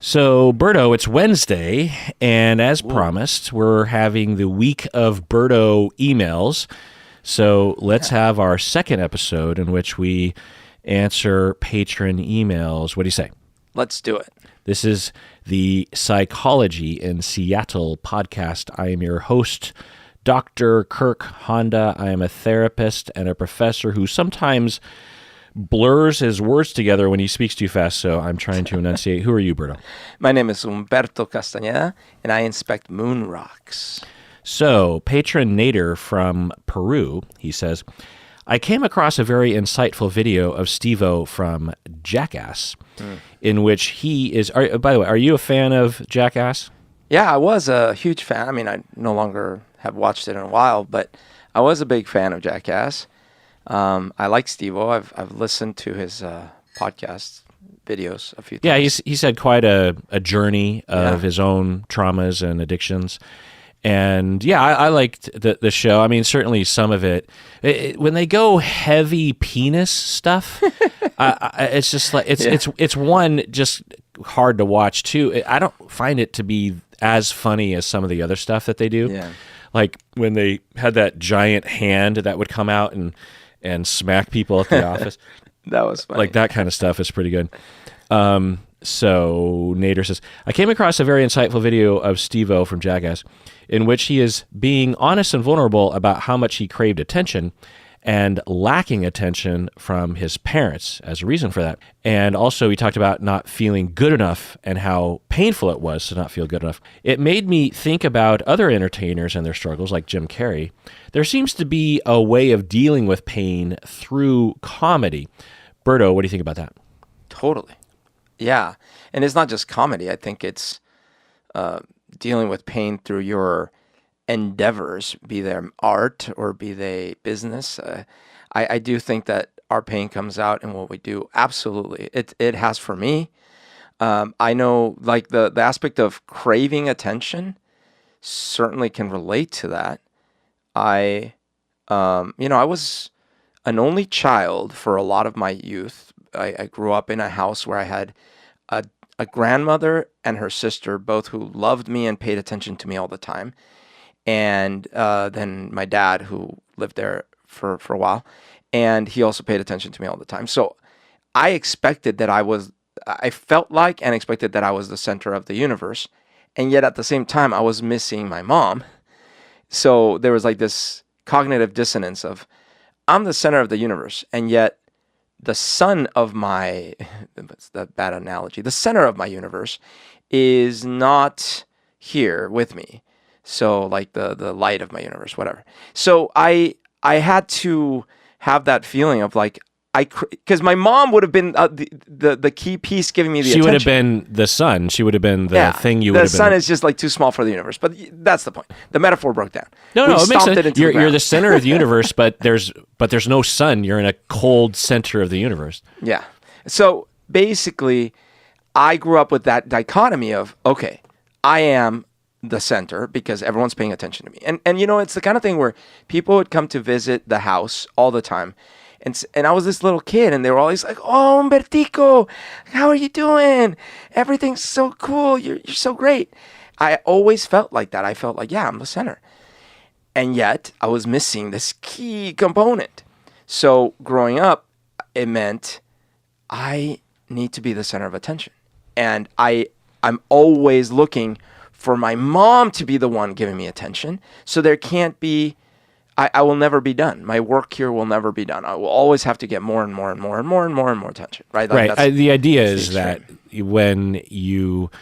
So, Berto, it's Wednesday, and as promised, we're having the week of Berto emails. So let's have our second episode in which we answer patron emails. What do you say? Let's do it. This is the Psychology in Seattle podcast. I am your host, Dr. Kirk Honda. I am a therapist and a professor who sometimes blurs his words together when he speaks too fast, so I'm trying to enunciate. Who are you, Berto? My name is Humberto Castañeda, and I inspect moon rocks. So, patron Nader from Peru, he says, I came across a very insightful video of Steve-O from Jackass, in which he is... by the way, are you a fan of Jackass? Yeah, I was a huge fan. I mean, I no longer have watched it in a while, but I was a big fan of Jackass. I like Steve-O. I've listened to his podcast videos a few times. Yeah, he's had quite a journey of his own traumas and addictions. And yeah, I liked the show. I mean, certainly some of it when they go heavy penis stuff, it's just like it's one just hard to watch too. I don't find it to be as funny as some of the other stuff that they do. Yeah. Like when they had that giant hand that would come out and smack people at the office. That was funny. Like that kind of stuff is pretty good. So Nader says, I came across a very insightful video of Steve-O from Jackass in which he is being honest and vulnerable about how much he craved attention and lacking attention from his parents as a reason for that. And also he talked about not feeling good enough and how painful it was to not feel good enough. It made me think about other entertainers and their struggles like Jim Carrey. There seems to be a way of dealing with pain through comedy. Berto, what do you think about that? Totally. Yeah. And it's not just comedy. I think it's dealing with pain through your endeavors, be they art or be they business. I do think that our pain comes out in what we do. Absolutely. It has for me. I know like the aspect of craving attention certainly can relate to that. I was an only child for a lot of my youth. I grew up in a house where I had a grandmother and her sister, both who loved me and paid attention to me all the time. And then my dad, who lived there for a while, and he also paid attention to me all the time. So I expected that I felt like and expected that I was the center of the universe. And yet at the same time, I was missing my mom. So there was like this cognitive dissonance of, I'm the center of the universe, and yet the sun of my, that's the bad analogy, the center of my universe is not here with me. So like the light of my universe, whatever. So I had to have that feeling of like, because my mom would have been the key piece giving me the attention. She would have been the sun. She would have been the thing you would have been. The sun is just like too small for the universe. But that's the point. The metaphor broke down. No, it makes sense. You're the center of the universe, but there's no sun. You're in a cold center of the universe. Yeah. So basically, I grew up with that dichotomy of, okay, I am the center because everyone's paying attention to me. And it's the kind of thing where people would come to visit the house all the time. And I was this little kid, and they were always like, "Oh, Humbertico, how are you doing? Everything's so cool. You're so great." I always felt like that. I felt like, yeah, I'm the center. And yet, I was missing this key component. So growing up, it meant I need to be the center of attention. And I'm always looking for my mom to be the one giving me attention. So there can't be... I will never be done. My work here will never be done. I will always have to get more and more and more and more and more and more attention. Right. Like the idea is that when you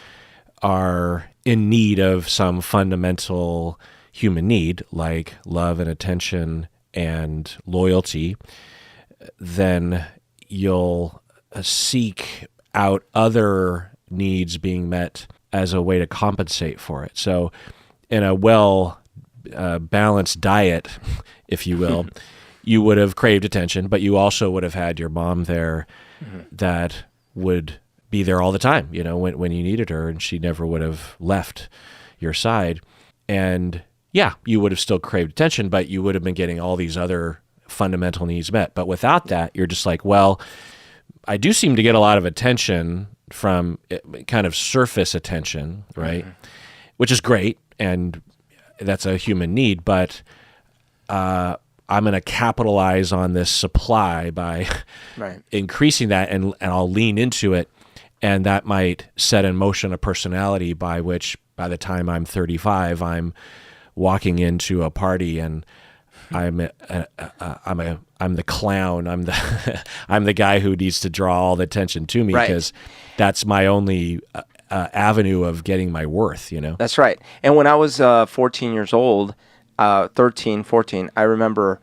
are in need of some fundamental human need, like love and attention and loyalty, then you'll seek out other needs being met as a way to compensate for it. So in a balanced diet, if you will, you would have craved attention, but you also would have had your mom there that would be there all the time, when you needed her, and she never would have left your side. And yeah, you would have still craved attention, but you would have been getting all these other fundamental needs met. But without that, you're just like, well, I do seem to get a lot of attention from kind of surface attention, right? Which is great, and that's a human need, but I'm going to capitalize on this supply by increasing that, and I'll lean into it, and that might set in motion a personality by which, by the time I'm 35, I'm walking into a party and I'm the clown. I'm the guy who needs to draw all the attention to me because that's my only avenue of getting my worth. That's right. And when I was 14 years old, 13, 14, I remember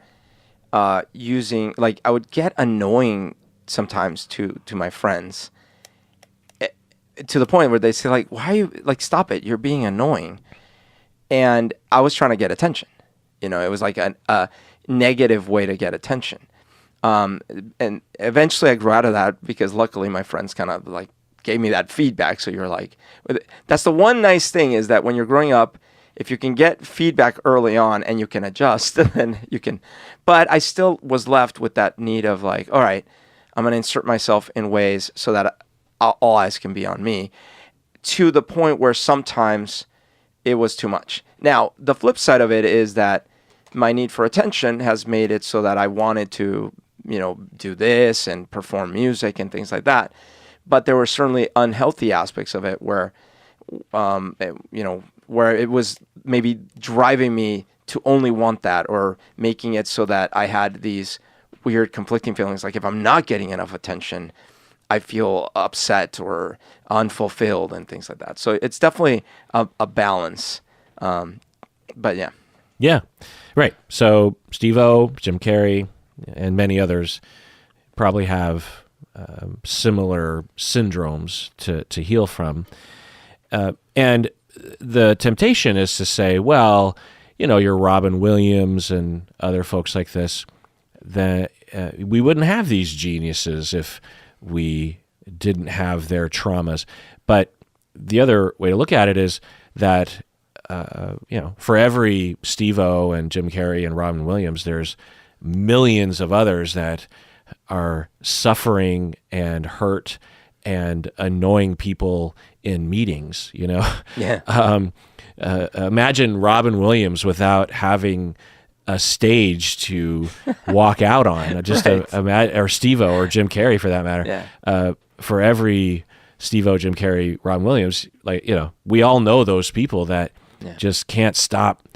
using, like, I would get annoying sometimes to my friends, to the point where they say, like, why are you, like, stop it, you're being annoying. And I was trying to get attention. It was like a negative way to get attention. And eventually I grew out of that because luckily my friends kind of like gave me that feedback. So you're like, that's the one nice thing, is that when you're growing up, if you can get feedback early on and you can adjust, then you can. But I still was left with that need of, like, all right, I'm going to insert myself in ways so that all eyes can be on me, to the point where sometimes it was too much. Now, the flip side of it is that my need for attention has made it so that I wanted to, do this and perform music and things like that. But there were certainly unhealthy aspects of it where, where it was maybe driving me to only want that, or making it so that I had these weird conflicting feelings. Like, if I'm not getting enough attention, I feel upset or unfulfilled and things like that. So it's definitely a balance. But yeah. Yeah, right. So Steve-O, Jim Carrey, and many others probably have similar syndromes to heal from. And the temptation is to say, well, you're Robin Williams and other folks like this, that we wouldn't have these geniuses if we didn't have their traumas. But the other way to look at it is that, for every Steve-O and Jim Carrey and Robin Williams, there's millions of others that are suffering and hurt and annoying people in meetings, Yeah. Imagine Robin Williams without having a stage to walk out on, just or Steve-O or Jim Carrey for that matter. Yeah. For every Steve-O, Jim Carrey, Robin Williams, we all know those people that just can't stop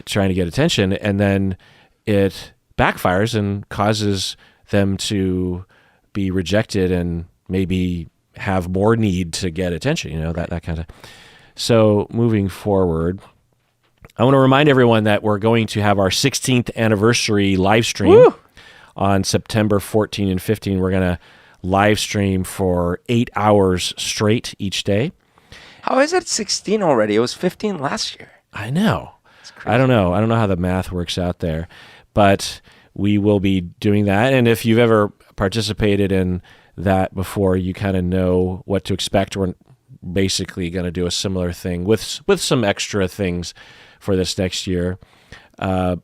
trying to get attention, and then it backfires and causes them to be rejected and maybe have more need to get attention, that kind of. So moving forward, I want to remind everyone that we're going to have our 16th anniversary live stream on September 14 and 15. We're going to live stream for 8 hours straight each day. How is it 16 already? It was 15 last year. I know. I don't know. I don't know how the math works out there, but we will be doing that. And if you've ever participated in that before, you kind of know what to expect. We're basically going to do a similar thing with some extra things for this next year. But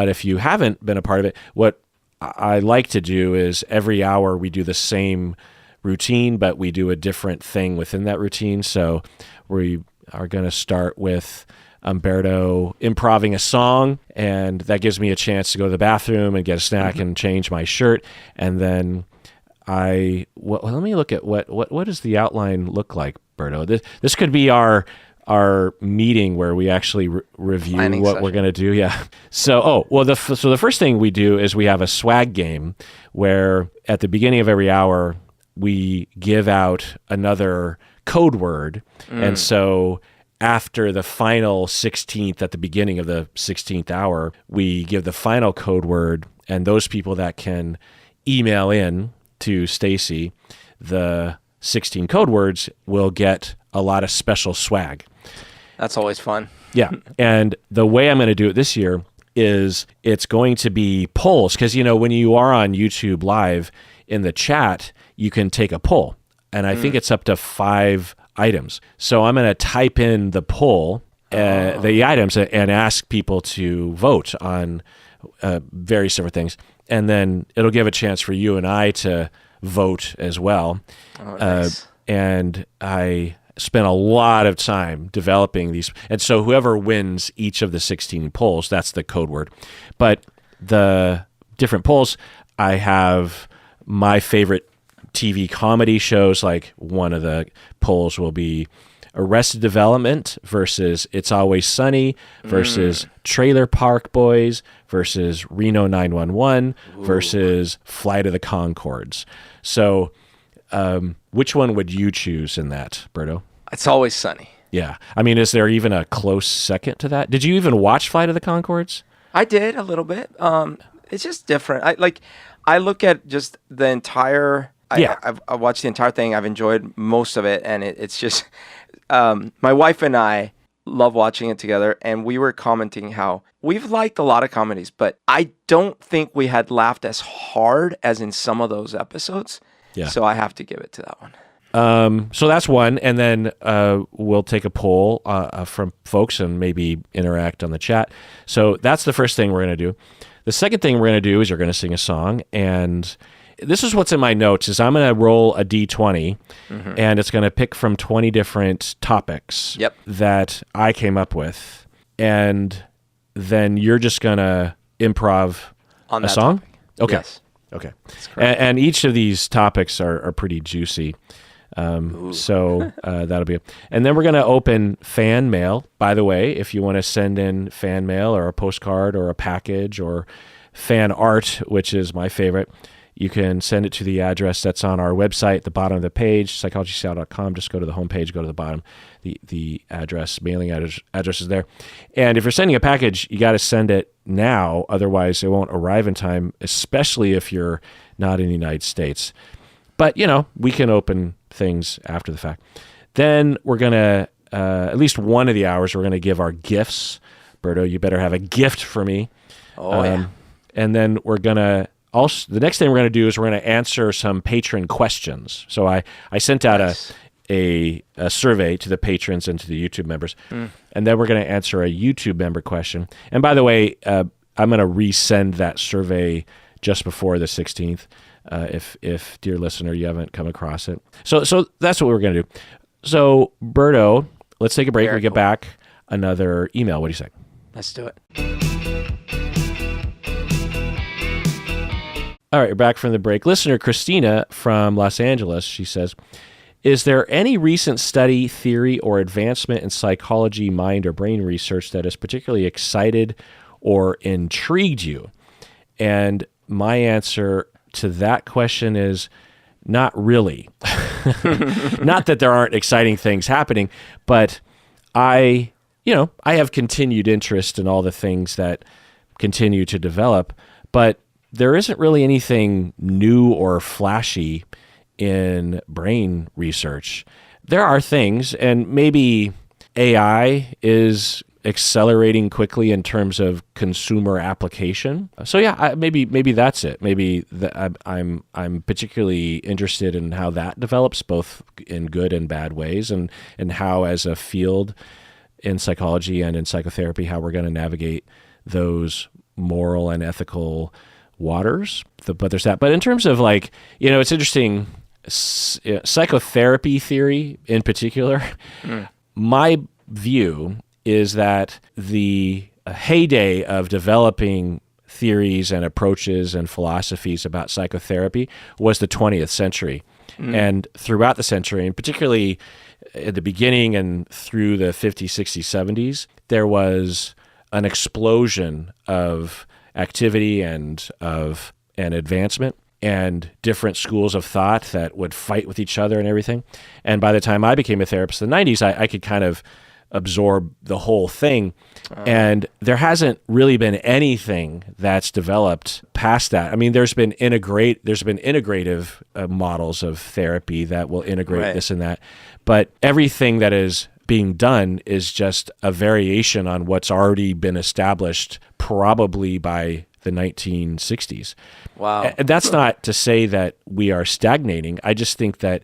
if you haven't been a part of it, what I like to do is every hour we do the same routine, but we do a different thing within that routine. So we are going to start with Humberto improving a song, and that gives me a chance to go to the bathroom and get a snack and change my shirt. And then let me look at what does the outline look like, Berto? This could be our meeting where we actually review what we're going to do. Yeah. So, the first thing we do is we have a swag game where at the beginning of every hour, we give out another code word. And so after the final 16th, at the beginning of the 16th hour, we give the final code word, and those people that can email in to Stacy the 16 code words will get a lot of special swag. That's always fun. Yeah. And the way I'm going to do it this year is it's going to be polls, because, when you are on YouTube Live, in the chat, you can take a poll. And I think it's up to 5 items. So I'm going to type in the poll, the items, and ask people to vote on various different things. And then it'll give a chance for you and I to vote as well. Oh, nice. and I spent a lot of time developing these. And so whoever wins each of the 16 polls, that's the code word. But the different polls, I have my favorite TV comedy shows. Like one of the polls will be Arrested Development versus It's Always Sunny versus Trailer Park Boys versus Reno 911 versus Flight of the Conchords. So which one would you choose in that, Berto? It's Always Sunny. Yeah. I mean, is there even a close second to that? Did you even watch Flight of the Conchords? I did a little bit. It's just different. I look at just the entire. I've watched the entire thing. I've enjoyed most of it, and it's just. My wife and I love watching it together, and we were commenting how we've liked a lot of comedies, but I don't think we had laughed as hard as in some of those episodes. Yeah. So I have to give it to that one. So that's one, and then we'll take a poll from folks and maybe interact on the chat. So that's the first thing we're going to do. The second thing we're going to do is you're going to sing a song, and this is what's in my notes, is I'm going to roll a D20, and it's going to pick from 20 different topics that I came up with, and then you're just going to improv on a that song? topic. Okay. Yes. Okay. And each of these topics are pretty juicy. So that'll be it. And then we're going to open fan mail. By the way, if you want to send in fan mail or a postcard or a package or fan art, which is my favorite, you can send it to the address that's on our website at the bottom of the page, psychologysalad.com. Just go to the homepage, go to the bottom. The address, mailing address is there. And if you're sending a package, you got to send it now. Otherwise, it won't arrive in time, especially if you're not in the United States. But, we can open things after the fact. Then we're going to, at least one of the hours, we're going to give our gifts. Berto, you better have a gift for me. Oh, yeah. And then we're going to, also, the next thing we're going to do is we're going to answer some patron questions. So I sent out a survey to the patrons and to the YouTube members, and then we're going to answer a YouTube member question. And by the way, I'm going to resend that survey just before the 16th, if dear listener, you haven't come across it. So that's what we're going to do. So Berto, let's take a break. Very we get cool. back another email. What do you say? Let's do it. All right, we're back from the break. Listener Christina from Los Angeles, she says, is there any recent study, theory, or advancement in psychology, mind, or brain research that has particularly excited or intrigued you? And my answer to that question is not really. Not that there aren't exciting things happening, but I have continued interest in all the things that continue to develop, but there isn't really anything new or flashy in brain research. There are things, and maybe AI is accelerating quickly in terms of consumer application. So yeah, maybe that's it. Maybe I'm particularly interested in how that develops, both in good and bad ways, and how as a field in psychology and in psychotherapy, how we're going to navigate those moral and ethical waters. But there's that. But in terms of it's interesting, psychotherapy theory in particular, my view is that the heyday of developing theories and approaches and philosophies about psychotherapy was the 20th century. And throughout the century, and particularly at the beginning and through the 50s, 60s, 70s, there was an explosion of activity and advancement and different schools of thought that would fight with each other and everything. And by the time I became a therapist in the 90s, I could kind of absorb the whole thing. And there hasn't really been anything that's developed past that. I mean, there's been integrative models of therapy that will integrate this and that, but everything that is being done is just a variation on what's already been established, probably by the 1960s. Wow. And that's not to say that we are stagnating. I just think that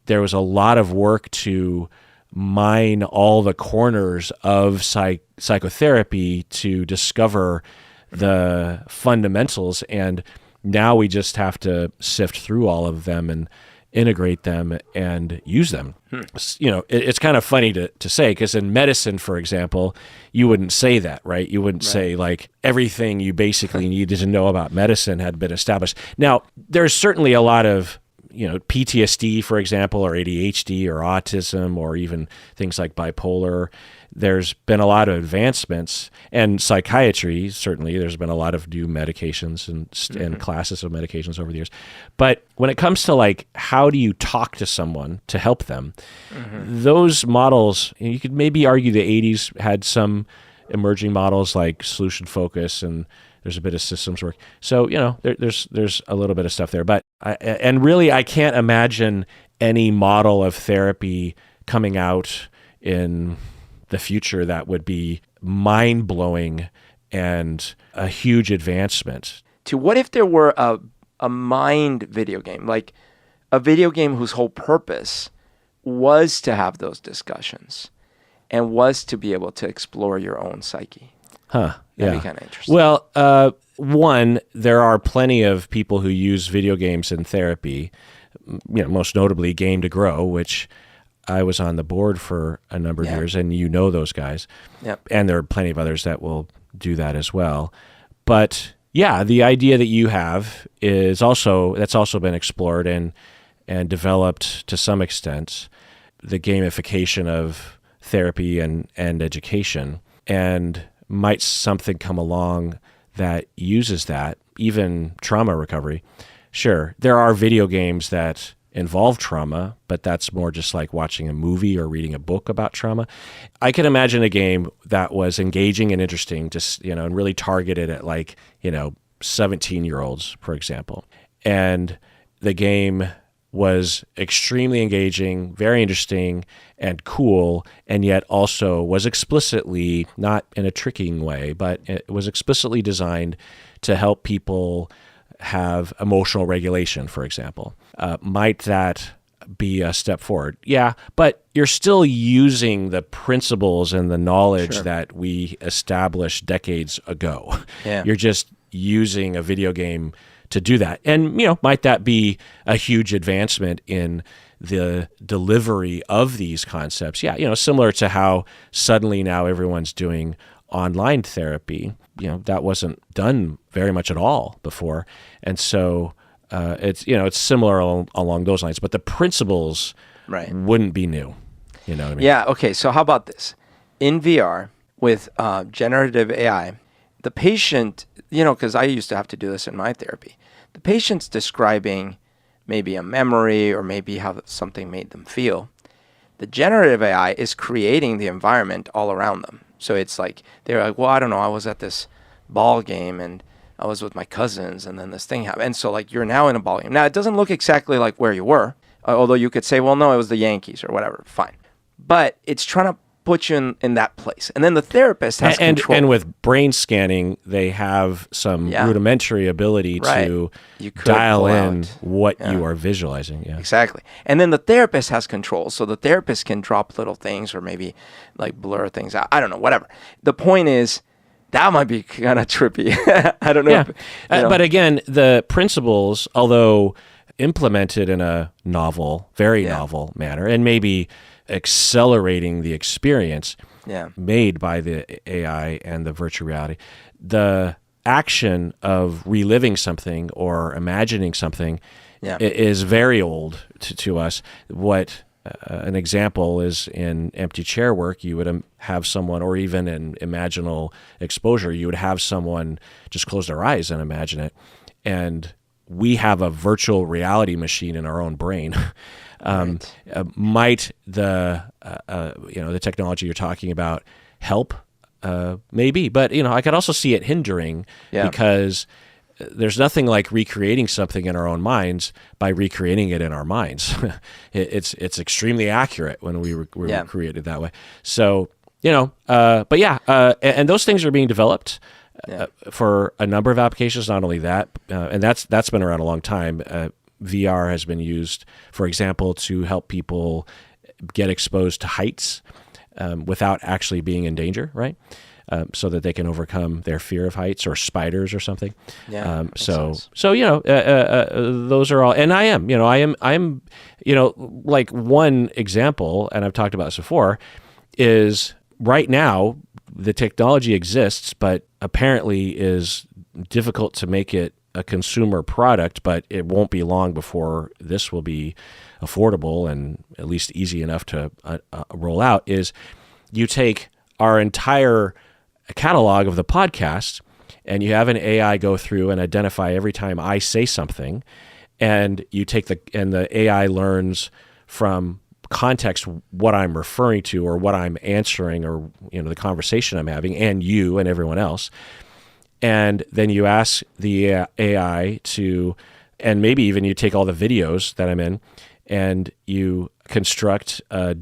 there was a lot of work to mine all the corners of psychotherapy to discover the fundamentals, and now we just have to sift through all of them and integrate them and use them. It's kind of funny to say, because in medicine, for example, you wouldn't say that, right? You wouldn't say like everything you basically needed to know about medicine had been established. Now, there's certainly a lot of PTSD, for example, or ADHD or autism, or even things like bipolar. There's been a lot of advancements, and psychiatry, certainly there's been a lot of new medications and classes of medications over the years. But when it comes to like, how do you talk to someone to help them? Those models, you could maybe argue the 80s had some emerging models like solution focus, and there's a bit of systems work. So, there's a little bit of stuff there. But I can't imagine any model of therapy coming out in the future that would be mind-blowing and a huge advancement. To what if there were a mind video game, like a video game whose whole purpose was to have those discussions and was to be able to explore your own psyche? That'd be kind of interesting. Well, one, there are plenty of people who use video games in therapy, most notably Game to Grow, which I was on the board for a number of years, and those guys. Yep. And there are plenty of others that will do that as well. But yeah, the idea that you have that's also been explored and developed to some extent, the gamification of therapy and education. And might something come along that uses that, even trauma recovery? Sure, there are video games that involve trauma, but that's more just like watching a movie or reading a book about trauma. I can imagine a game that was engaging and interesting, just, and really targeted at 17-year-olds, for example. And the game was extremely engaging, very interesting and cool, and yet also was explicitly, not in a tricking way, but it was explicitly designed to help people have emotional regulation, for example. Might that be a step forward? Yeah, but you're still using the principles and the knowledge that we established decades ago. Yeah. You're just using a video game to do that. And, might that be a huge advancement in the delivery of these concepts? Yeah, similar to how suddenly now everyone's doing online therapy. That wasn't done very much at all before. And so it's similar along those lines, but the principles wouldn't be new. You know what I mean? Yeah, okay, so how about this? In VR with generative AI, the patient, because I used to have to do this in my therapy, the patient's describing maybe a memory or maybe how something made them feel. The generative AI is creating the environment all around them. So it's like, they're like, well, I don't know, I was at this ball game and I was with my cousins and then this thing happened. And so like, you're now in a ball game. Now, it doesn't look exactly like where you were, although you could say, well, no, it was the Yankees or whatever, fine. But it's trying to put you in that place. And then the therapist has control. And with brain scanning, they have some rudimentary ability to dial in what you are visualizing. Yeah, exactly. And then the therapist has control. So the therapist can drop little things or maybe like blur things out. I don't know, whatever. The point is, that might be kind of trippy. I don't know. Yeah. But again, the principles, although implemented in a novel, very novel manner, and maybe accelerating the experience made by the AI and the virtual reality, the action of reliving something or imagining something is very old to us. What an example is in empty chair work, you would have someone, or even in imaginal exposure, you would have someone just close their eyes and imagine it. And we have a virtual reality machine in our own brain. Might the the technology you're talking about help? Maybe, but I could also see it hindering because there's nothing like recreating something in our own minds by recreating it in our minds. It's extremely accurate when we created that way. So and those things are being developed for a number of applications. Not only that, and that's been around a long time. VR has been used, for example, to help people get exposed to heights without actually being in danger, right? so that they can overcome their fear of heights or spiders or something. Yeah. So those are all, and I'm like one example, and I've talked about this before, is right now the technology exists, but apparently is difficult to make it a consumer product, but it won't be long before this will be affordable and at least easy enough to roll out. Is you take our entire catalog of the podcast and you have an AI go through and identify every time I say something, and you take the AI learns from context what I'm referring to or what I'm answering, or the conversation I'm having, and you and everyone else. And then you ask the AI to, and maybe even you take all the videos that I'm in and you construct a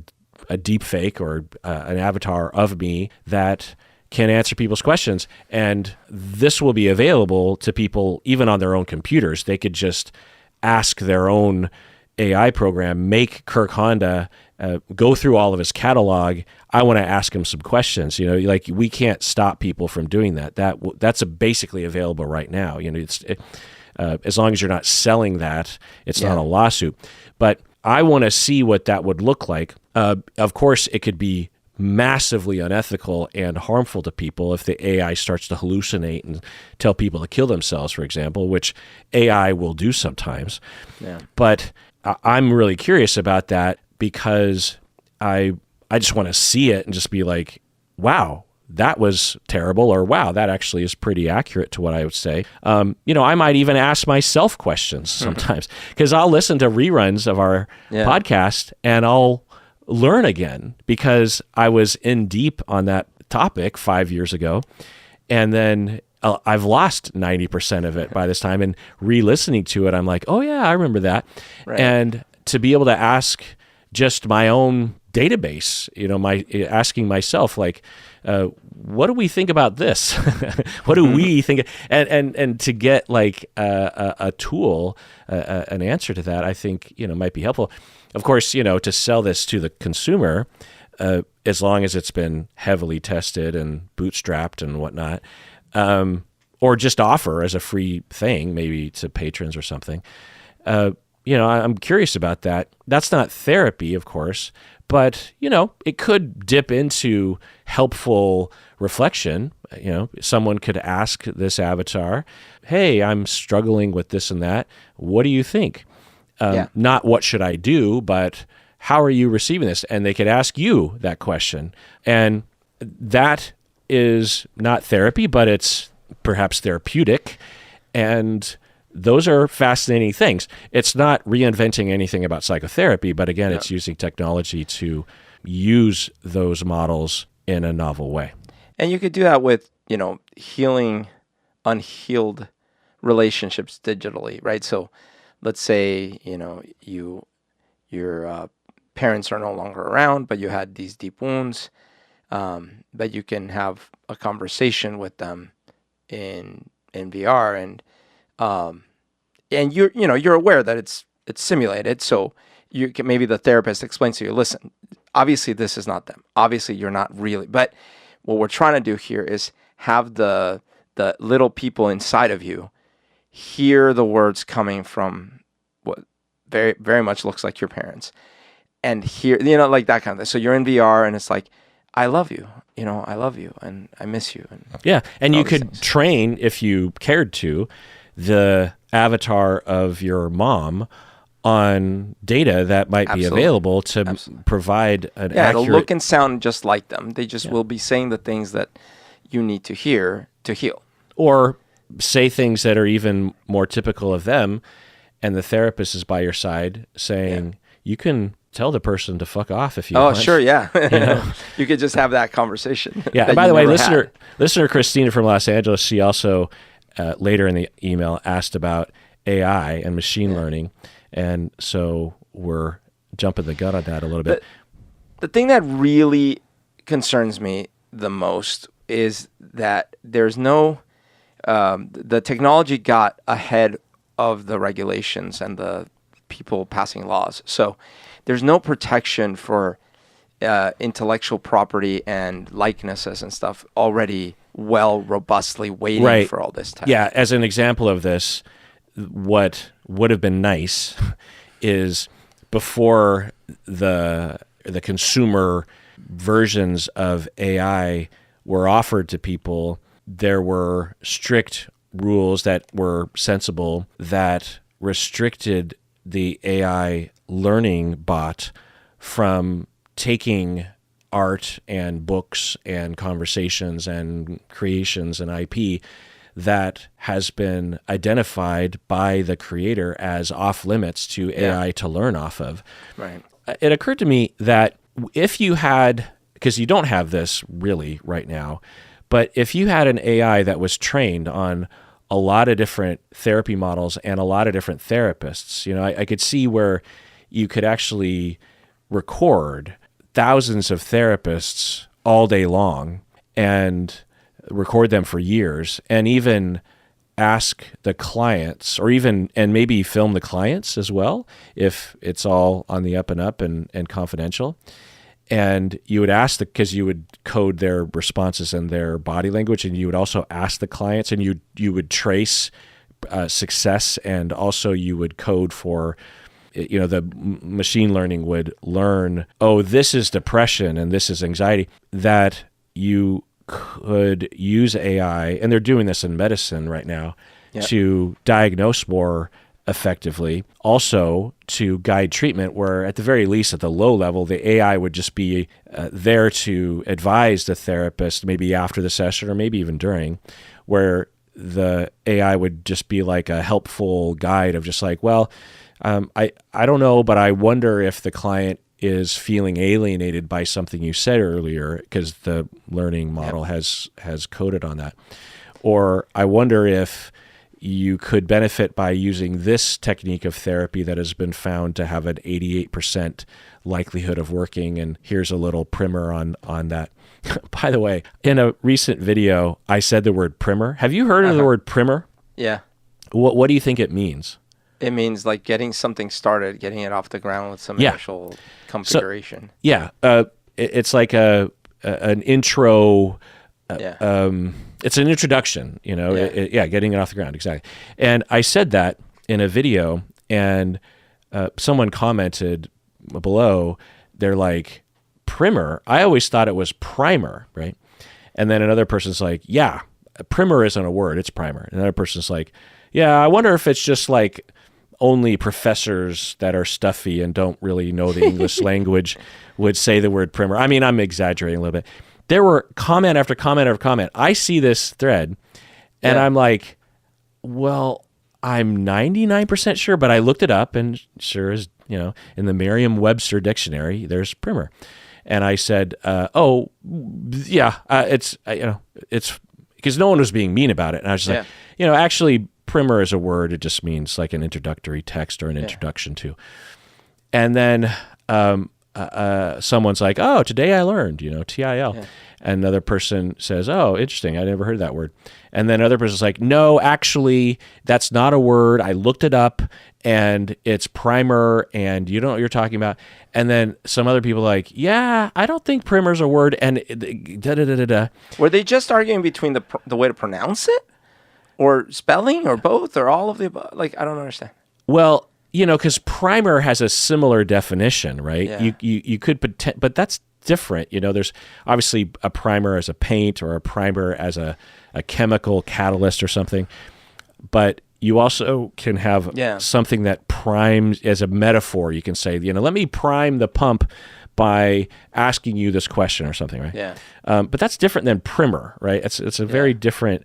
deep fake or an avatar of me that can answer people's questions. And this will be available to people even on their own computers. They could just ask their own AI program, make Kirk Honda go through all of his catalog. I want to ask him some questions. Like, we can't stop people from doing that. That's basically available right now. It's as long as you're not selling that, it's not a lawsuit. But I want to see what that would look like. Of course, it could be massively unethical and harmful to people if the AI starts to hallucinate and tell people to kill themselves, for example, which AI will do sometimes. Yeah. But I'm really curious about that because I just want to see it and just be like, wow, that was terrible, or wow, that actually is pretty accurate to what I would say. I might even ask myself questions sometimes because I'll listen to reruns of our podcast and I'll learn again because I was in deep on that topic 5 years ago. And then I've lost 90% of it by this time, and re-listening to it, I'm like, oh yeah, I remember that. Right. And to be able to ask just my own database, asking myself, like, what do we think about this? What do we think? And to get like a tool, an answer to that, I think, might be helpful. Of course, to sell this to the consumer, as long as it's been heavily tested and bootstrapped and whatnot, or just offer as a free thing, maybe to patrons or something. I'm curious about that. That's not therapy, of course, but, it could dip into helpful reflection. Someone could ask this avatar, hey, I'm struggling with this and that. What do you think? Not what should I do, but how are you receiving this? And they could ask you that question. And that is not therapy, but it's perhaps therapeutic. And those are fascinating things. It's not reinventing anything about psychotherapy, but again, it's using technology to use those models in a novel way. And you could do that with, healing unhealed relationships digitally, right? So let's say, your parents are no longer around, but you had these deep wounds, but you can have a conversation with them in VR, and you're aware that it's simulated. So you can, maybe the therapist explains to you, listen, obviously this is not them. Obviously you're not really, but what we're trying to do here is have the little people inside of you hear the words coming from what very, very much looks like your parents, and hear, like that kind of thing. So you're in VR and it's like, I love you, I love you and I miss you. And you could train, if you cared to, the avatar of your mom on data that might be available to provide an accurate... it'll look and sound just like them. They just will be saying the things that you need to hear to heal. Or say things that are even more typical of them, and the therapist is by your side saying, you can tell the person to fuck off if you want. Oh, sure, yeah. You could just have that conversation. Yeah, and by the way, listener Christina from Los Angeles, she also, later in the email, asked about AI and machine learning, and so we're jumping the gun on that a little bit. The thing that really concerns me the most is that there's no... the technology got ahead of the regulations and the people passing laws. So there's no protection for intellectual property and likenesses and stuff already robustly waiting Right. for all this tech. Yeah, as an example of this, what would have been nice is before the consumer versions of AI were offered to people, there were strict rules that were sensible that restricted the AI learning bot from taking art and books and conversations and creations and IP that has been identified by the creator as off limits to AI to learn off of. Right. It occurred to me that if you had, because you don't have this really right now, but if you had an AI that was trained on a lot of different therapy models and a lot of different therapists, I could see where you could actually record thousands of therapists all day long and record them for years, and even ask the clients, or even, and maybe film the clients as well, if it's all on the up and up and confidential. And you would ask because you would code their responses and their body language, and you would also ask the clients, and you would trace success, and also you would code for, the machine learning would learn, oh, this is depression and this is anxiety, that you could use AI, and they're doing this in medicine right now, to diagnose more effectively, also to guide treatment, where at the very least at the low level, the AI would just be there to advise the therapist, maybe after the session or maybe even during, where the AI would just be like a helpful guide of just like, well, I don't know, but I wonder if the client is feeling alienated by something you said earlier, because the learning model has coded on that. Or I wonder if you could benefit by using this technique of therapy that has been found to have an 88% likelihood of working, and here's a little primer on that. By the way, in a recent video, I said the word primer. Have you heard of the word primer? Yeah. What do you think it means? It means like getting something started, getting it off the ground with some initial configuration. It's like an intro. It's an introduction, getting it off the ground, exactly. And I said that in a video, and someone commented below, they're like, primer? I always thought it was primer, right? And then another person's like, yeah, primer isn't a word, it's primer. And another person's like, yeah, I wonder if it's just like only professors that are stuffy and don't really know the English language would say the word primer. I mean, I'm exaggerating a little bit. There were comment after comment after comment. I see this thread, and I'm like, well, I'm 99% sure, but I looked it up, and sure as, in the Merriam-Webster dictionary, there's primer. And I said, it's because no one was being mean about it. And I was just like, actually, primer is a word. It just means like an introductory text or an introduction to. And then someone's like, oh, today I learned, TIL. Yeah. And another person says, oh, interesting. I never heard that word. And then another person's like, no, actually, that's not a word. I looked it up, and it's primer, and you don't know what you're talking about. And then some other people are like, yeah, I don't think primer's a word. And da-da-da-da-da. Were they just arguing between the way to pronounce it, or spelling, or both, or all of the above? Like, I don't understand. Well, because primer has a similar definition, right? Yeah. You could, but that's different. There's obviously a primer as a paint, or a primer as a chemical catalyst or something. But you also can have something that primes as a metaphor. You can say, let me prime the pump by asking you this question or something, right? Yeah. But that's different than primer, right? It's a very different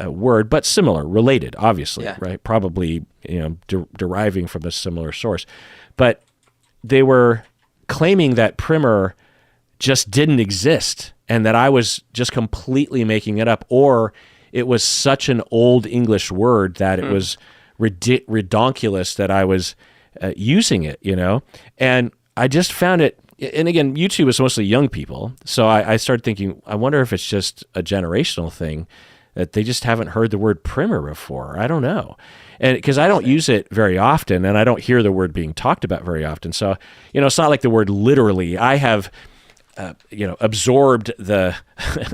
word, but similar, related, obviously, right? Probably, deriving from a similar source. But they were claiming that primer just didn't exist, and that I was just completely making it up, or it was such an old English word that it was redonkulous that I was using it, And I just found it, and again, YouTube is mostly young people, so I started thinking, I wonder if it's just a generational thing, that they just haven't heard the word primer before. I don't know. And because I don't use it very often, and I don't hear the word being talked about very often. So, it's not like the word literally. I have absorbed the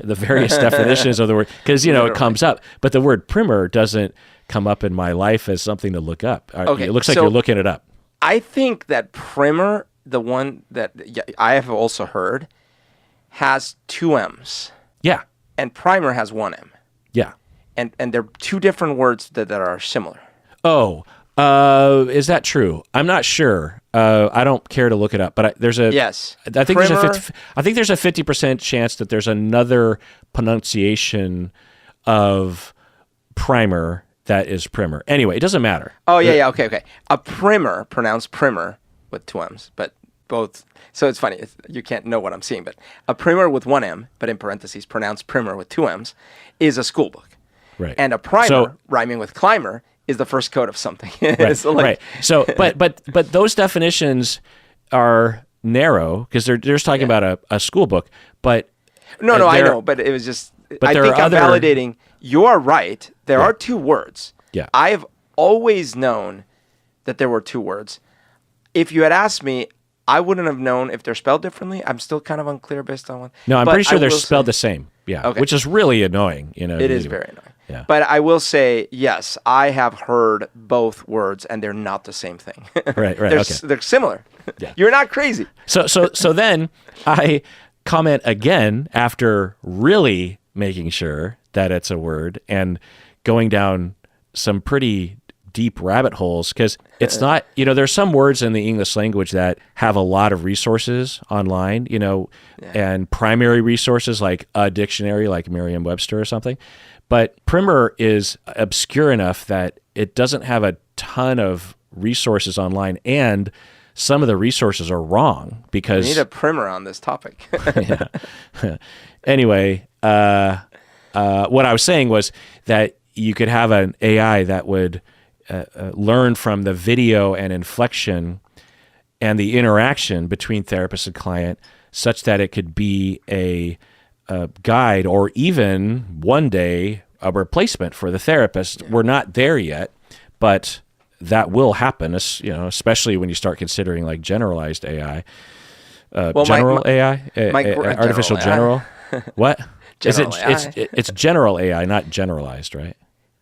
the various definitions of the word because it comes up, but the word primer doesn't come up in my life as something to look up. Okay, it looks like you're looking it up. I think that primer, the one that I have also heard, has 2 M's. Yeah, and primer has 1 M. Yeah, and they're 2 different words that are similar. Oh, is that true? I'm not sure. I don't care to look it up, but there's a yes. I think there's a 50% chance that there's another pronunciation of primer that is primer. Anyway, it doesn't matter. Oh yeah, okay. A primer, pronounced primer with 2 M's, but both. So it's funny. You can't know what I'm seeing, but a primer with 1 M, but in parentheses, pronounced primer with 2 M's, is a school book. Right. And a primer, rhyming with climber, is the first coat of something. Right. So, but those definitions are narrow because they're just talking about a school book. But no, I know. But it was just. I think I'm validating. You are right. There are 2 words. Yeah. I've always known that there were 2 words. If you had asked me, I wouldn't have known if they're spelled differently. I'm still kind of unclear based on one. No, I'm pretty sure they're spelled the same. Yeah. Okay. Which is really annoying. It is very annoying. Yeah. But I will say, yes, I have heard both words, and they're not the same thing. Right. They're similar. Yeah. You're not crazy. So then I comment again after really making sure that it's a word and going down some pretty deep rabbit holes because it's not, there's some words in the English language that have a lot of resources online, and primary resources like a dictionary like Merriam-Webster or something. But primer is obscure enough that it doesn't have a ton of resources online, and some of the resources are wrong because... We need a primer on this topic. Anyway, what I was saying was that you could have an AI that would learn from the video and inflection and the interaction between therapist and client such that it could be a guide or even one day a replacement for the therapist. Yeah. We're not there yet, but that will happen, especially when you start considering like generalized AI. Artificial general. What? General It's general AI, not generalized, right?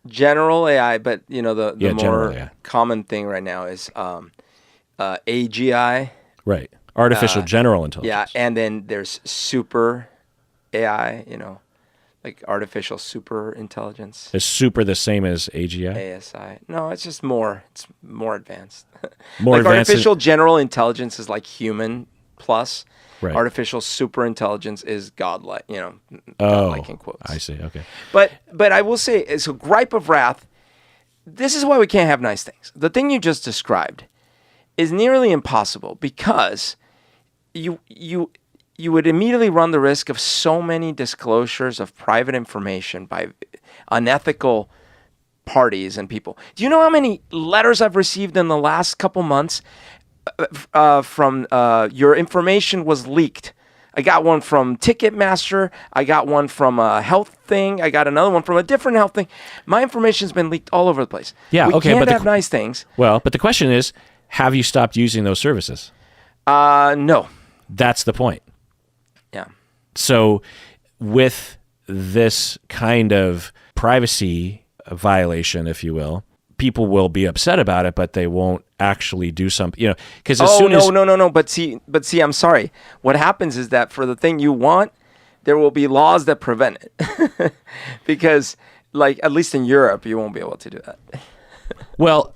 General AI, but the more common thing right now is AGI. Right. Artificial general intelligence. Yeah, and then there's super AI, like artificial super intelligence. Is super the same as AGI? ASI. No, it's just more. It's more advanced. More like advanced. Artificial general intelligence is like human plus. Right. Artificial super intelligence is godlike, godlike in quotes. I see. Okay. But I will say, so gripe of wrath. This is why we can't have nice things. The thing you just described is nearly impossible because you would immediately run the risk of so many disclosures of private information by unethical parties and people. Do you know how many letters I've received in the last couple months from your information was leaked? I got one from Ticketmaster. I got one from a health thing. I got another one from a different health thing. My information's been leaked all over the place. Yeah, we okay, can't have nice things. Well, but the question is, have you stopped using those services? No. That's the point. Yeah. So with this kind of privacy violation, if you will, people will be upset about it, but they won't actually do something, because no. But see, I'm sorry. What happens is that for the thing you want, there will be laws that prevent it because like, at least in Europe, you won't be able to do that. Well,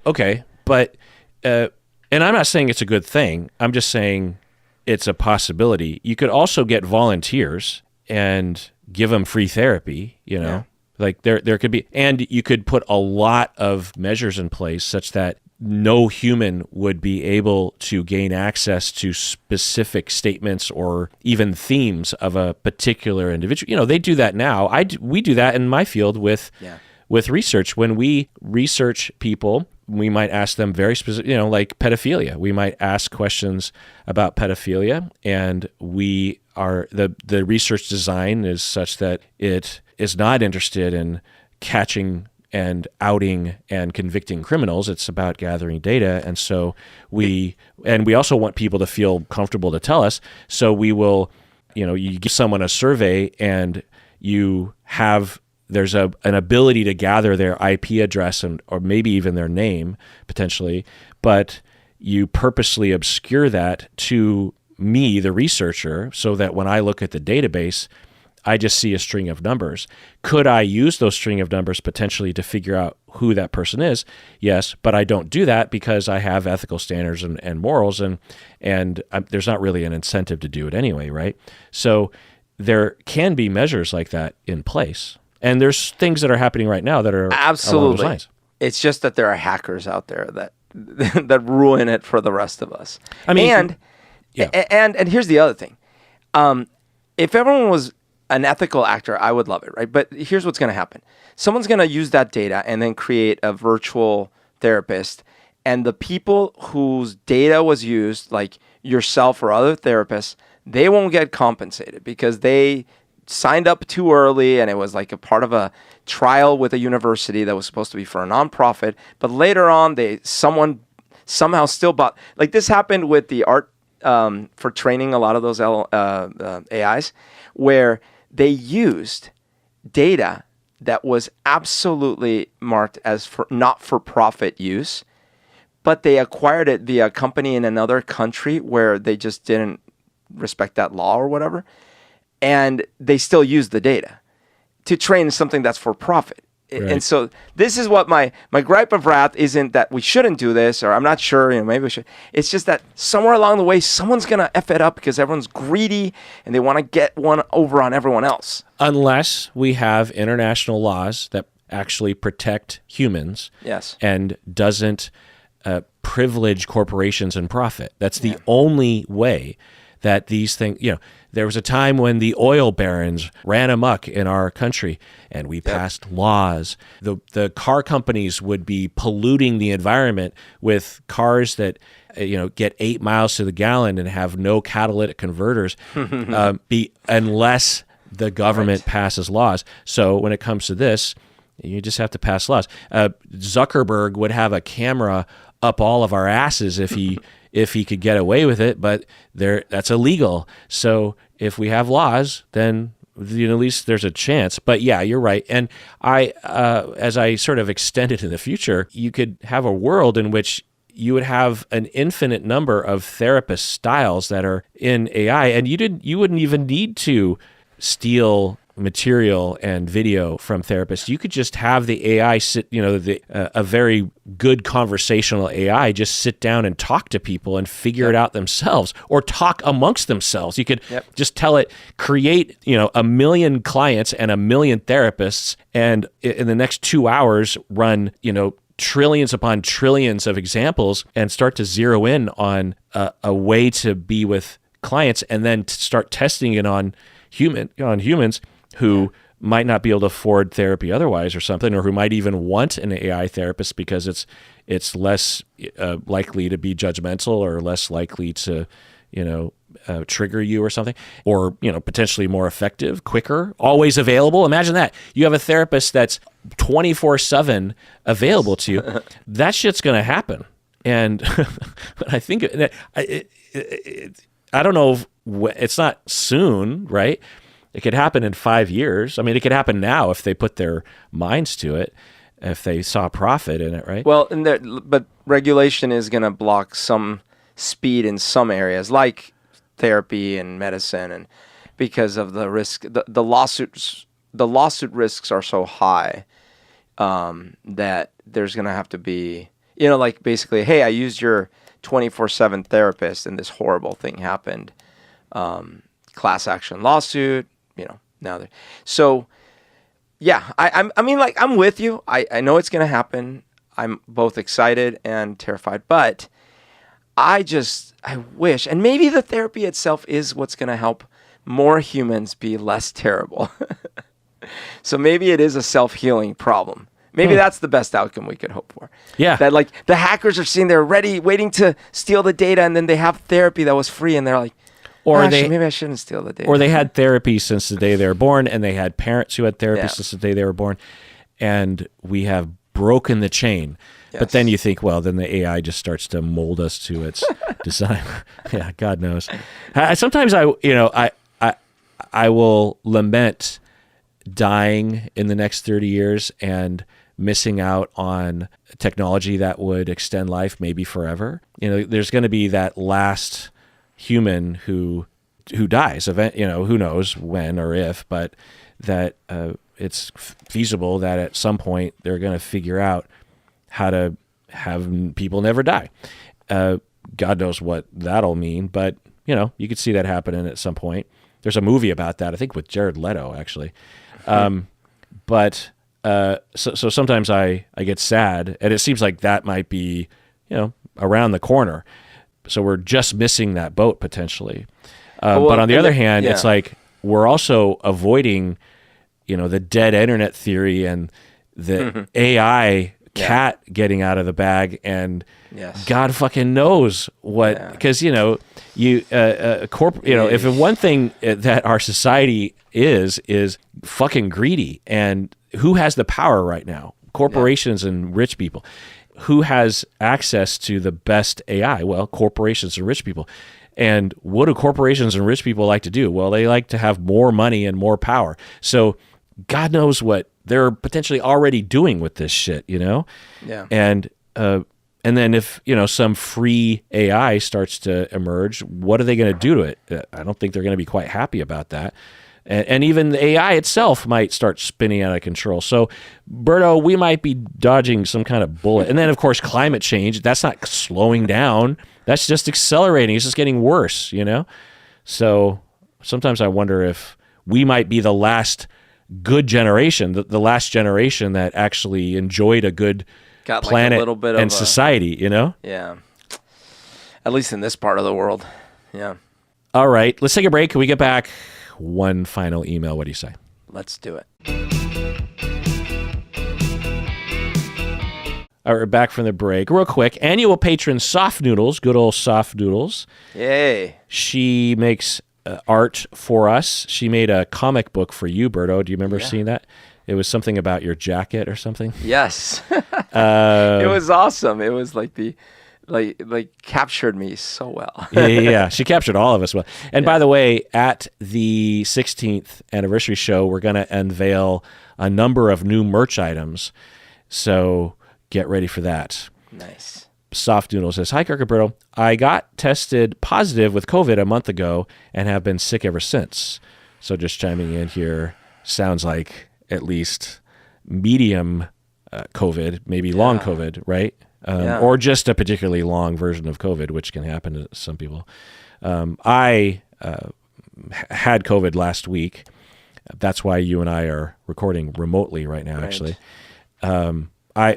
okay. But, and I'm not saying it's a good thing. I'm just saying it's a possibility. You could also get volunteers and give them free therapy, Yeah. Like there could be, and you could put a lot of measures in place such that no human would be able to gain access to specific statements or even themes of a particular individual. They do that now. We do that in my field with with research. When we research people, we might ask them very specific, like pedophilia. We might ask questions about pedophilia, and the research design is such that it is not interested in catching and outing and convicting criminals. It's about gathering data. And so we also want people to feel comfortable to tell us. So we will, you give someone a survey and there's an ability to gather their IP address or maybe even their name potentially, but you purposely obscure that to me, the researcher, so that when I look at the database, I just see a string of numbers. Could I use those string of numbers potentially to figure out who that person is? Yes, but I don't do that because I have ethical standards and morals, and there's not really an incentive to do it anyway, right? So there can be measures like that in place, and there's things that are happening right now that are absolutely along those lines. It's just that there are hackers out there that that ruin it for the rest of us. I mean, and here's the other thing: if everyone was an ethical actor, I would love it, right? But here's what's going to happen. Someone's going to use that data and then create a virtual therapist. And the people whose data was used, like yourself or other therapists, they won't get compensated because they signed up too early and it was like a part of a trial with a university that was supposed to be for a nonprofit. But later on, someone somehow still bought. Like this happened with the art for training a lot of those AIs, where they used data that was absolutely marked as for not for profit use, but they acquired it via a company in another country where they just didn't respect that law or whatever, and they still use the data to train something that's for profit. Right. And so this is what my gripe of wrath isn't that we shouldn't do this, or I'm not sure, maybe we should. It's just that somewhere along the way, someone's going to F it up because everyone's greedy and they want to get one over on everyone else. Unless we have international laws that actually protect humans, yes, and doesn't privilege corporations and profit. That's the only way that these things, there was a time when the oil barons ran amok in our country and we passed laws. The car companies would be polluting the environment with cars that get 8 miles to the gallon and have no catalytic converters unless the government passes laws. So when it comes to this, you just have to pass laws. Zuckerberg would have a camera up all of our asses if he could get away with it, but that's illegal. So if we have laws, then at least there's a chance. But yeah, you're right. And as I sort of extend it in the future, you could have a world in which you would have an infinite number of therapist styles that are in AI, and you wouldn't even need to steal material and video from therapists. You could just have the AI sit, a very good conversational AI just sit down and talk to people and figure it out themselves, or talk amongst themselves. You could just tell it, create, 1 million clients and 1 million therapists, and in the next 2 hours run, trillions upon trillions of examples and start to zero in on a way to be with clients, and then start testing it on humans who might not be able to afford therapy otherwise or something, or who might even want an AI therapist because it's less likely to be judgmental or less likely to, trigger you or something, or, potentially more effective, quicker, always available. Imagine that. You have a therapist that's 24/7 available to you. That shit's going to happen. And I think I don't know if it's not soon, right? It could happen in 5 years. I mean, it could happen now if they put their minds to it, if they saw profit in it, right? Well, but regulation is going to block some speed in some areas, like therapy and medicine, and because of the risk, the lawsuit risks are so high that there's going to have to be, like basically, hey, I used your 24/7 therapist and this horrible thing happened. Class action lawsuit. So yeah, I'm with you. I know it's going to happen. I'm both excited and terrified, but I wish, and maybe the therapy itself is what's going to help more humans be less terrible. So maybe it is a self-healing problem. Maybe that's the best outcome we could hope for. Yeah. That like the hackers are sitting there ready, waiting to steal the data, and then they have therapy that was free, and they're like, maybe I shouldn't steal the data. Or they had therapy since the day they were born, and they had parents who had therapy since the day they were born, and we have broken the chain. Yes. But then you think, well, then the AI just starts to mold us to its design. Yeah, God knows. Sometimes I will lament dying in the next 30 years and missing out on technology that would extend life maybe forever. There's going to be that last human who dies. Who knows when or if, but that it's feasible that at some point they're going to figure out how to have people never die. God knows what that'll mean, but you could see that happening at some point. There's a movie about that, I think, with Jared Leto, actually. But so sometimes I get sad, and it seems like that might be, around the corner. So we're just missing that boat potentially. But on the other hand, it's like we're also avoiding, the dead internet theory and the AI cat getting out of the bag, and God fucking knows what, because if one thing that our society is fucking greedy, and who has the power right now? Corporations and rich people. Who has access to the best AI? Well, corporations and rich people. And what do corporations and rich people like to do? Well, they like to have more money and more power. So God knows what they're potentially already doing with this shit, Yeah. And then if, some free AI starts to emerge, what are they going to do to it? I don't think they're going to be quite happy about that. And even the AI itself might start spinning out of control. So, Berto, we might be dodging some kind of bullet. And then, of course, climate change, that's not slowing down. That's just accelerating. It's just getting worse, So sometimes I wonder if we might be the last good generation, the last generation that actually enjoyed a good planet like a little bit and society, Yeah. At least in this part of the world. Yeah. All right. Let's take a break. Can we get back? One final email. What do you say? Let's do it. All right, we're back from the break. Real quick, annual patron Soft Noodles, good old Soft Noodles. Yay. She makes art for us. She made a comic book for you, Berto. Do you remember seeing that? It was something about your jacket or something? Yes. It was awesome. It was like captured me so well. Yeah, she captured all of us well. And by the way, at the 16th anniversary show, we're going to unveil a number of new merch items. So get ready for that. Nice. Soft Noodle says, "Hi, Kirk and Humberto. I got tested positive with COVID a month ago and have been sick ever since." So just chiming in here, sounds like at least medium COVID, maybe long COVID, right? Or just a particularly long version of COVID, which can happen to some people. I had COVID last week. That's why you and I are recording remotely right now, actually.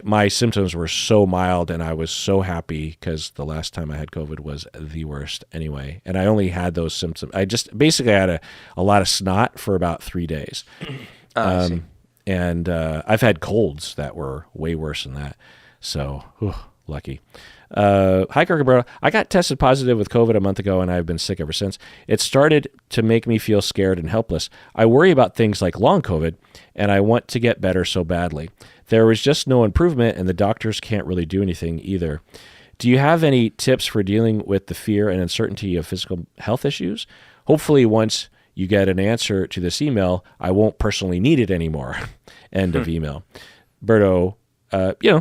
My symptoms were so mild, and I was so happy because the last time I had COVID was the worst anyway. And I only had those symptoms. I just basically had a lot of snot for about 3 days. And I've had colds that were way worse than that. So, lucky. Hi, Kirk and Humberto. I got tested positive with COVID a month ago, and I've been sick ever since. It started to make me feel scared and helpless. I worry about things like long COVID, and I want to get better so badly. There was just no improvement, and the doctors can't really do anything either. Do you have any tips for dealing with the fear and uncertainty of physical health issues? Hopefully, once you get an answer to this email, I won't personally need it anymore. End of email. Berto,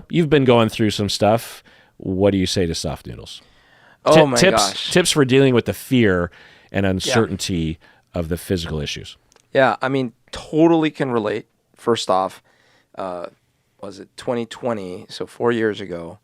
you've been going through some stuff. What do you say to Soft Noodles? Oh, my gosh. Tips for dealing with the fear and uncertainty of the physical issues. Yeah, I mean, totally can relate. First off, was it 2020? So 4 years ago,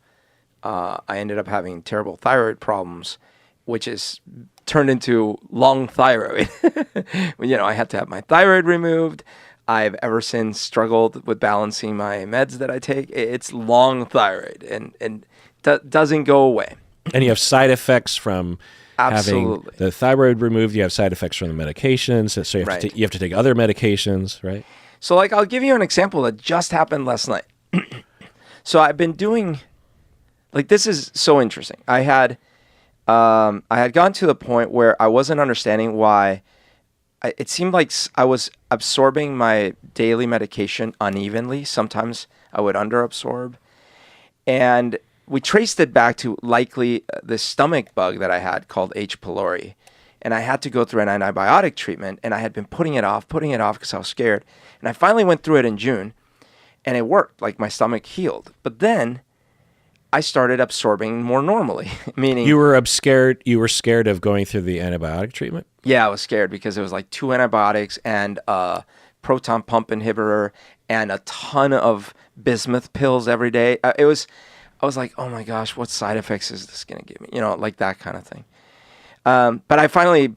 I ended up having terrible thyroid problems, which is turned into long thyroid. I had to have my thyroid removed. I've ever since struggled with balancing my meds that I take. It's long thyroid and doesn't go away. And you have side effects from Absolutely. having the thyroid removed. You have side effects from the medications. So you have to take other medications, right? So I'll give you an example that just happened last night. So I've been doing, like, this is so interesting. I had gotten to the point where I wasn't understanding why it seemed like I was absorbing my daily medication unevenly. Sometimes I would underabsorb. And we traced it back to likely the stomach bug that I had called H. pylori. And I had to go through an antibiotic treatment, and I had been putting it off because I was scared. And I finally went through it in June, and it worked. Like, my stomach healed. But then I started absorbing more normally, meaning You were scared of going through the antibiotic treatment? yeah, I was scared because it was like 2 antibiotics and a proton pump inhibitor and a ton of bismuth pills every day. I was like, oh my gosh, what side effects is this going to give me? You know, like that kind of thing. But I finally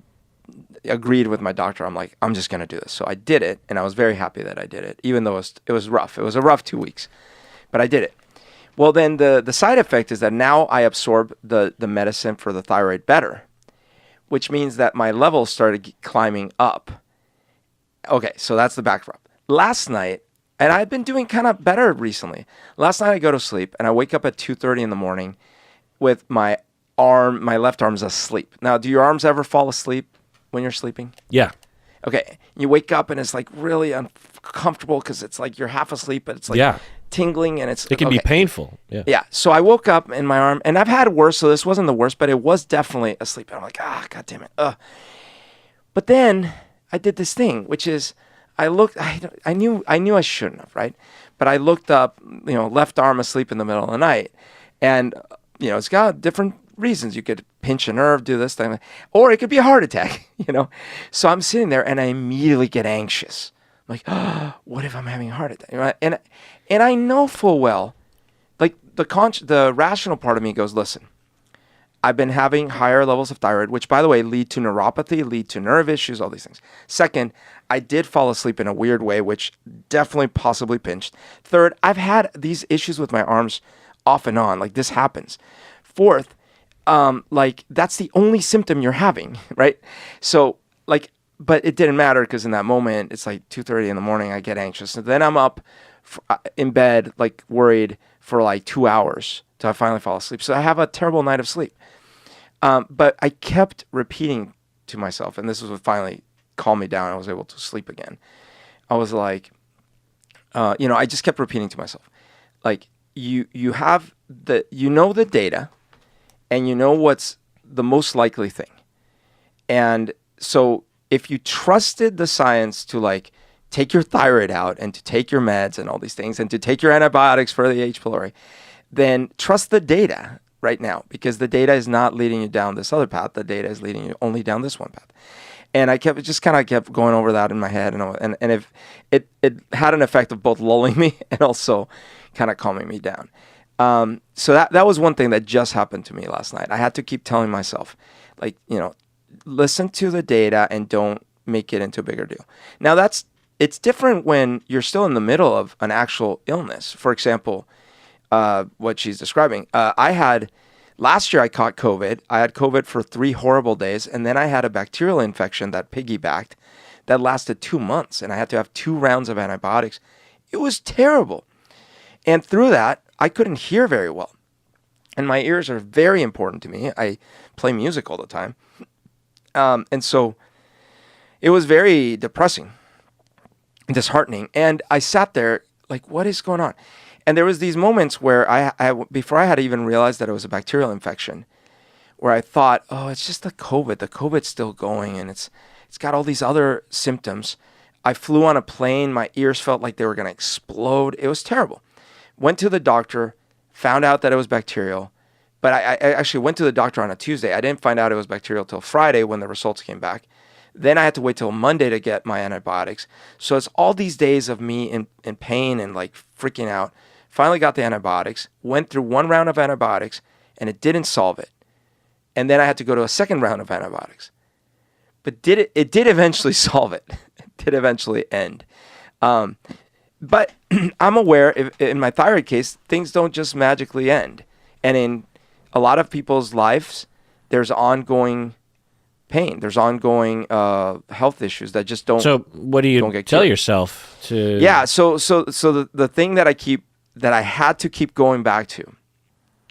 agreed with my doctor. I'm like, I'm just going to do this. So I did it, and I was very happy that I did it, even though it was rough. It was a rough 2 weeks, but I did it. Well, then the side effect is that now I absorb the medicine for the thyroid better, which means that my levels started climbing up. Okay, so that's the backdrop. Last night, and I've been doing kind of better recently. Last night I go to sleep, and I wake up at 2:30 in the morning with my left arm's asleep. Now, do your arms ever fall asleep when you're sleeping? Yeah. Okay, you wake up and it's like really uncomfortable because it's like you're half asleep, but it's like tingling, and it can be painful. Yeah. Yeah. So I woke up in my arm, and I've had worse, so this wasn't the worst, but it was definitely asleep. And I'm like, God damn it. But then I did this thing, which is I looked. I knew I shouldn't have, right? But I looked up, left arm asleep in the middle of the night, and it's got different reasons. You could pinch a nerve, do this thing, or it could be a heart attack. So I'm sitting there, and I immediately get anxious. I'm like, what if I'm having a heart attack? And I know full well, like the rational part of me goes, listen, I've been having higher levels of thyroid, which, by the way, lead to neuropathy, lead to nerve issues, all these things. Second, I did fall asleep in a weird way, which definitely possibly pinched. Third, I've had these issues with my arms off and on. Like, this happens. Fourth, that's the only symptom you're having, right? So, but it didn't matter because in that moment, it's like 2:30 in the morning, I get anxious. And then I'm up in bed, like, worried for like 2 hours till I finally fall asleep. So I have a terrible night of sleep. But I kept repeating to myself, and this was what finally calmed me down. I was able to sleep again. I was like, I just kept repeating to myself, like, you have the data, and you know what's the most likely thing. And so if you trusted the science to, like, take your thyroid out and to take your meds and all these things and to take your antibiotics for the H. pylori, then trust the data right now, because the data is not leading you down this other path. The data is leading you only down this one path. And I kept going over that in my head, and if it had an effect of both lulling me and also kind of calming me down. So that was one thing that just happened to me last night. I had to keep telling myself, like, listen to the data and don't make it into a bigger deal. Now it's different when you're still in the middle of an actual illness. For example, what she's describing. Last year I caught COVID. I had COVID for 3 horrible days, and then I had a bacterial infection that piggybacked that lasted 2 months, and I had to have 2 rounds of antibiotics. It was terrible. And through that, I couldn't hear very well. And my ears are very important to me. I play music all the time. And so it was very depressing, disheartening. And I sat there like, what is going on? And there was these moments where before I had even realized that it was a bacterial infection, where I thought, oh, it's just the COVID. The COVID's still going, and it's got all these other symptoms. I flew on a plane. My ears felt like they were going to explode. It was terrible. Went to the doctor, found out that it was bacterial. But I actually went to the doctor on a Tuesday. I didn't find out it was bacterial till Friday when the results came back. Then I had to wait till Monday to get my antibiotics. So it's all these days of me in pain and, like, freaking out. Finally got the antibiotics, went through 1 round of antibiotics, and it didn't solve it. And then I had to go to a second round of antibiotics. But it did eventually solve it. It did eventually end. But I'm aware, in my thyroid case, things don't just magically end. And in a lot of people's lives, there's ongoing pain. There's ongoing health issues that just don't. So what do you tell yourself to? Yeah. So the thing that I keep that I had to keep going back to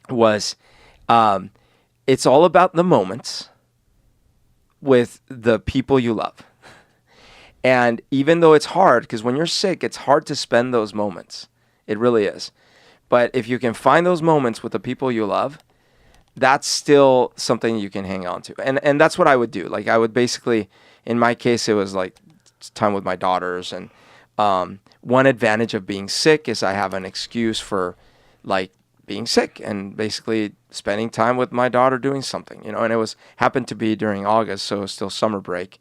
was, it's all about the moments with the people you love. And even though it's hard, because when you're sick, it's hard to spend those moments. It really is. But if you can find those moments with the people you love, that's still something you can hang on to. And that's what I would do. Like I would basically, in my case, it was like time with my daughters. And one advantage of being sick is I have an excuse for like being sick and basically spending time with my daughter doing something, and it happened to be during August, so it was still summer break.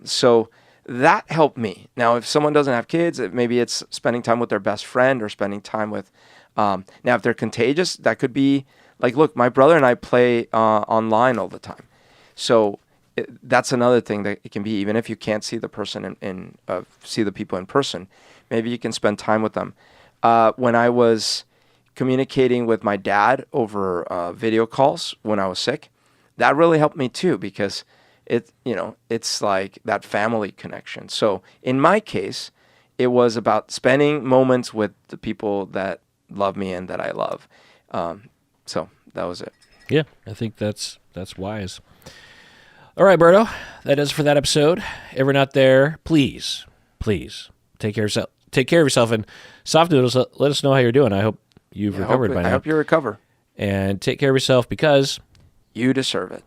So that helped me. Now, if someone doesn't have kids, maybe it's spending time with their best friend or spending time with, now if they're contagious, that could be like, look, my brother and I play online all the time. So that's another thing that it can be, even if you can't see the person see the people in person, maybe you can spend time with them. When I was communicating with my dad over video calls when I was sick, that really helped me too, because it's like that family connection. So in my case, it was about spending moments with the people that love me and that I love. So that was it. Yeah, I think that's wise. All right, Berto, that is for that episode. Everyone out there, please take care of yourself. Take care of yourself, and Soft Noodles, let us know how you're doing. I hope you've recovered by now. I hope you recover. And take care of yourself, because you deserve it.